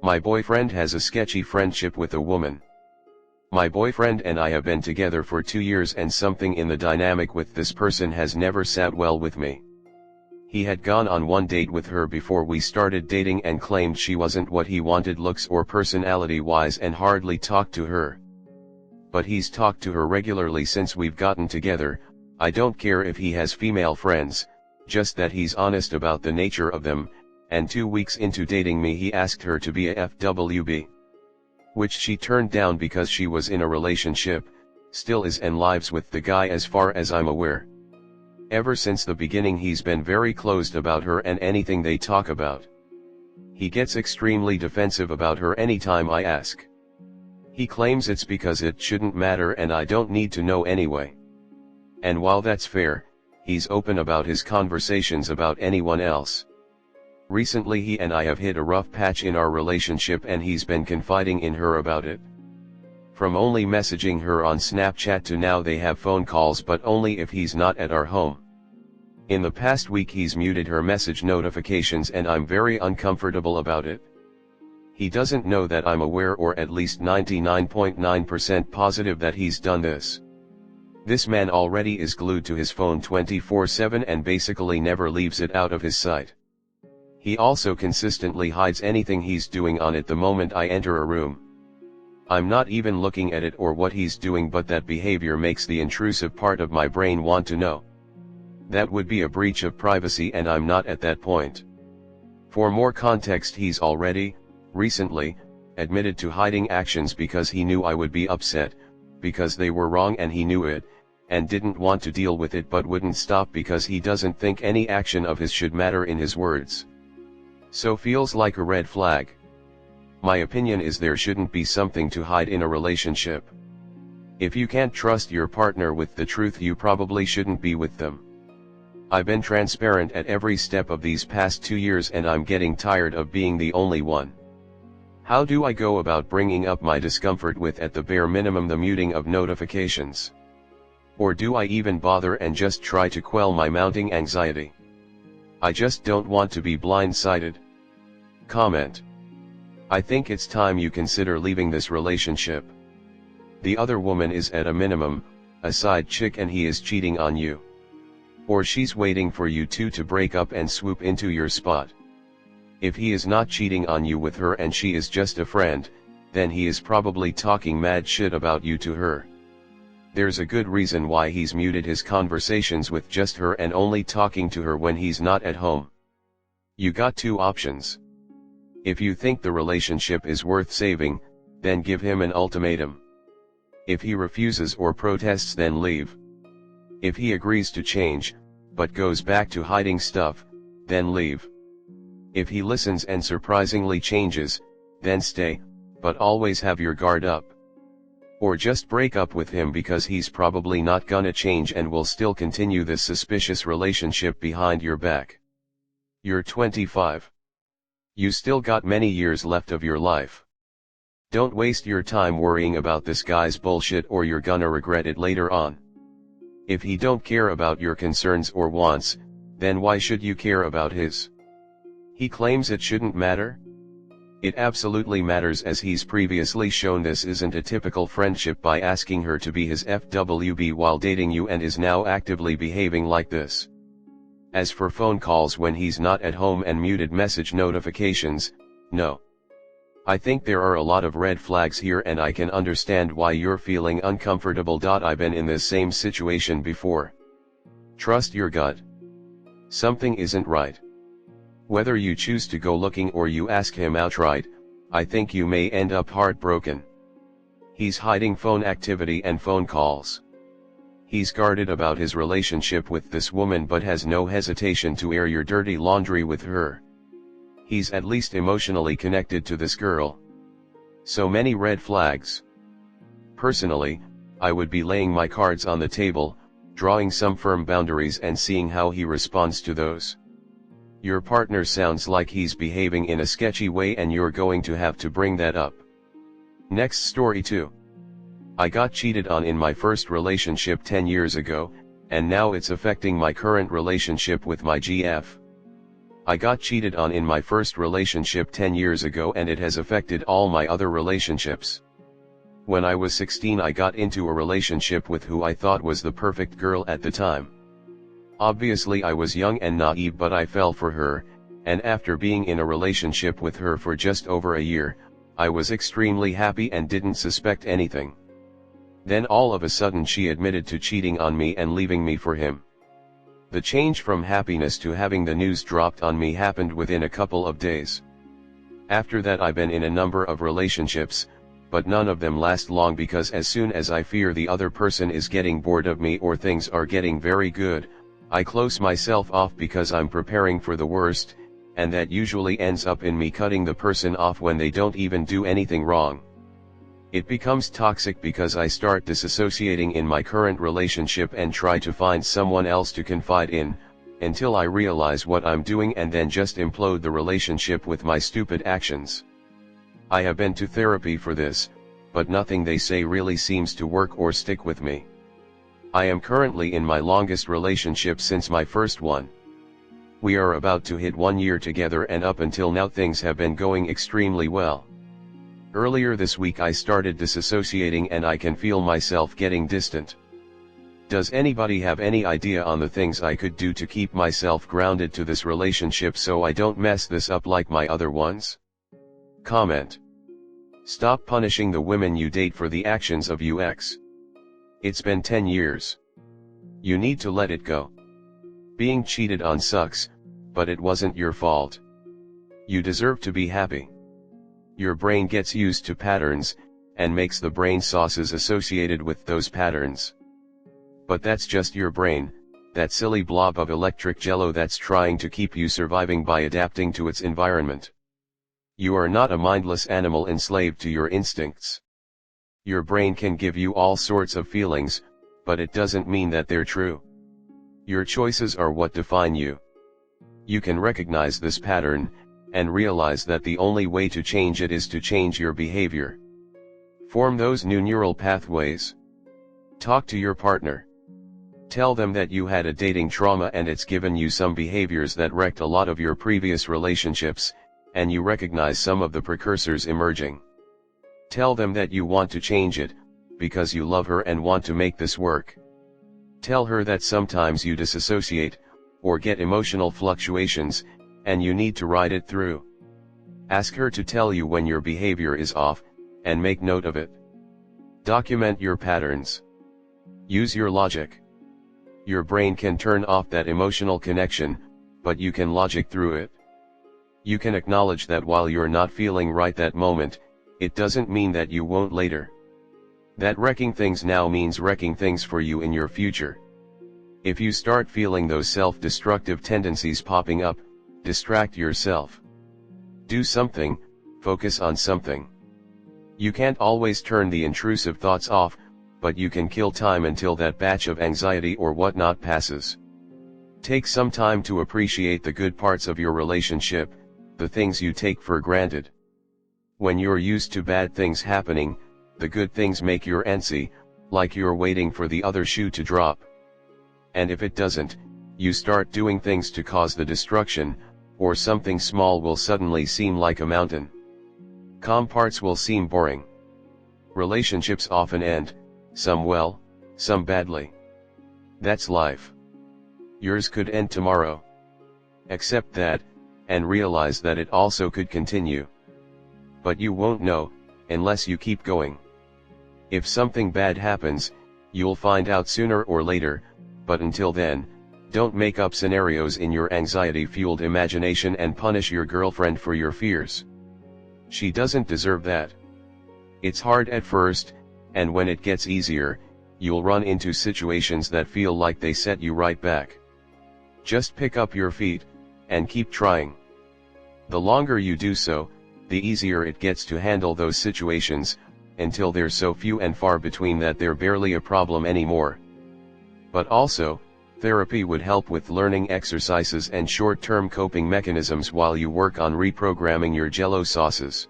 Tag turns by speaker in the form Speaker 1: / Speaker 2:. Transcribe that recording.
Speaker 1: My boyfriend has a sketchy friendship with a woman. My boyfriend and I have been together for 2 years and something in the dynamic with this person has never sat well with me. He had gone on one date with her before we started dating and claimed she wasn't what he wanted looks or personality-wise and hardly talked to her. But he's talked to her regularly since we've gotten together. I don't care if he has female friends, just that he's honest about the nature of them, and 2 weeks into dating me he asked her to be a FWB. Which she turned down because she was in a relationship, still is and lives with the guy as far as I'm aware. Ever since the beginning he's been very closed about her and anything they talk about. He gets extremely defensive about her anytime I ask. He claims it's because it shouldn't matter and I don't need to know anyway. And while that's fair, he's open about his conversations about anyone else. Recently he and I have hit a rough patch in our relationship and he's been confiding in her about it. From only messaging her on Snapchat to now they have phone calls but only if he's not at our home. In the past week he's muted her message notifications and I'm very uncomfortable about it. He doesn't know that I'm aware or at least 99.9% positive that he's done this. This man already is glued to his phone 24/7 and basically never leaves it out of his sight. He also consistently hides anything he's doing on it the moment I enter a room. I'm not even looking at it or what he's doing, but that behavior makes the intrusive part of my brain want to know. That would be a breach of privacy and I'm not at that point. For more context, he's already, recently, admitted to hiding actions because he knew I would be upset, because they were wrong and he knew it, and didn't want to deal with it but wouldn't stop because he doesn't think any action of his should matter in his words. So feels like a red flag. My opinion is there shouldn't be something to hide in a relationship. If you can't trust your partner with the truth, you probably shouldn't be with them. I've been transparent at every step of these past 2 years and I'm getting tired of being the only one. How do I go about bringing up my discomfort with at the bare minimum the muting of notifications? Or do I even bother and just try to quell my mounting anxiety? I just don't want to be blindsided. Comment. I think it's time you consider leaving this relationship. The other woman is at a minimum, a side chick and he is cheating on you. Or she's waiting for you two to break up and swoop into your spot. If he is not cheating on you with her and she is just a friend, then he is probably talking mad shit about you to her. There's a good reason why he's muted his conversations with just her and only talking to her when he's not at home. You got 2 options. If you think the relationship is worth saving, then give him an ultimatum. If he refuses or protests, then leave. If he agrees to change, but goes back to hiding stuff, then leave. If he listens and surprisingly changes, then stay, but always have your guard up. Or just break up with him because he's probably not gonna change and will still continue this suspicious relationship behind your back. You're 25. You still got many years left of your life. Don't waste your time worrying about this guy's bullshit or you're gonna regret it later on. If he don't care about your concerns or wants, then why should you care about his? He claims it shouldn't matter? It absolutely matters, as he's previously shown this isn't a typical friendship by asking her to be his FWB while dating you and is now actively behaving like this. As for phone calls when he's not at home and muted message notifications, no. I think there are a lot of red flags here and I can understand why you're feeling uncomfortable. I've been in this same situation before. Trust your gut. Something isn't right. Whether you choose to go looking or you ask him outright, I think you may end up heartbroken. He's hiding phone activity and phone calls. He's guarded about his relationship with this woman but has no hesitation to air your dirty laundry with her. He's at least emotionally connected to this girl. So many red flags. Personally, I would be laying my cards on the table, drawing some firm boundaries and seeing how he responds to those. Your partner sounds like he's behaving in a sketchy way and you're going to have to bring that up. Next story 2. I got cheated on in my first relationship 10 years ago, and now it's affecting my current relationship with my GF. I got cheated on in my first relationship 10 years ago, and it has affected all my other relationships. When I was 16, I got into a relationship with who I thought was the perfect girl at the time. Obviously I was young and naive, but I fell for her, and after being in a relationship with her for just over a year, I was extremely happy and didn't suspect anything. Then all of a sudden she admitted to cheating on me and leaving me for him. The change from happiness to having the news dropped on me happened within a couple of days. After that I've been in a number of relationships, but none of them last long, because as soon as I fear the other person is getting bored of me or things are getting very good, I close myself off because I'm preparing for the worst, and that usually ends up in me cutting the person off when they don't even do anything wrong. It becomes toxic because I start disassociating in my current relationship and try to find someone else to confide in, until I realize what I'm doing and then just implode the relationship with my stupid actions. I have been to therapy for this, but nothing they say really seems to work or stick with me. I am currently in my longest relationship since my first one. We are about to hit 1 year together, and up until now things have been going extremely well. Earlier this week I started disassociating and I can feel myself getting distant. Does anybody have any idea on the things I could do to keep myself grounded to this relationship so I don't mess this up like my other ones? Comment. Stop punishing the women you date for the actions of your ex. It's been 10 years. You need to let it go. Being cheated on sucks, but it wasn't your fault. You deserve to be happy. Your brain gets used to patterns, and makes the brain sauces associated with those patterns. But that's just your brain, that silly blob of electric jello that's trying to keep you surviving by adapting to its environment. You are not a mindless animal enslaved to your instincts. Your brain can give you all sorts of feelings, but it doesn't mean that they're true. Your choices are what define you. You can recognize this pattern, and realize that the only way to change it is to change your behavior. Form those new neural pathways. Talk to your partner. Tell them that you had a dating trauma and it's given you some behaviors that wrecked a lot of your previous relationships, and you recognize some of the precursors emerging. Tell them that you want to change it, because you love her and want to make this work. Tell her that sometimes you disassociate, or get emotional fluctuations, and you need to ride it through. Ask her to tell you when your behavior is off, and make note of it. Document your patterns. Use your logic. Your brain can turn off that emotional connection, but you can logic through it. You can acknowledge that while you're not feeling right that moment, it doesn't mean that you won't later. That wrecking things now means wrecking things for you in your future. If you start feeling those self-destructive tendencies popping up, distract yourself. Do something, focus on something. You can't always turn the intrusive thoughts off, but you can kill time until that batch of anxiety or whatnot passes. Take some time to appreciate the good parts of your relationship, the things you take for granted. When you're used to bad things happening, the good things make you antsy, like you're waiting for the other shoe to drop. And if it doesn't, you start doing things to cause the destruction, or something small will suddenly seem like a mountain. Calm parts will seem boring. Relationships often end, some well, some badly. That's life. Yours could end tomorrow. Accept that, and realize that it also could continue. But you won't know, unless you keep going. If something bad happens, you'll find out sooner or later, but until then, don't make up scenarios in your anxiety-fueled imagination and punish your girlfriend for your fears. She doesn't deserve that. It's hard at first, and when it gets easier, you'll run into situations that feel like they set you right back. Just pick up your feet, and keep trying. The longer you do so, the easier it gets to handle those situations, until they're so few and far between that they're barely a problem anymore. But also, therapy would help with learning exercises and short-term coping mechanisms while you work on reprogramming your jello sauces.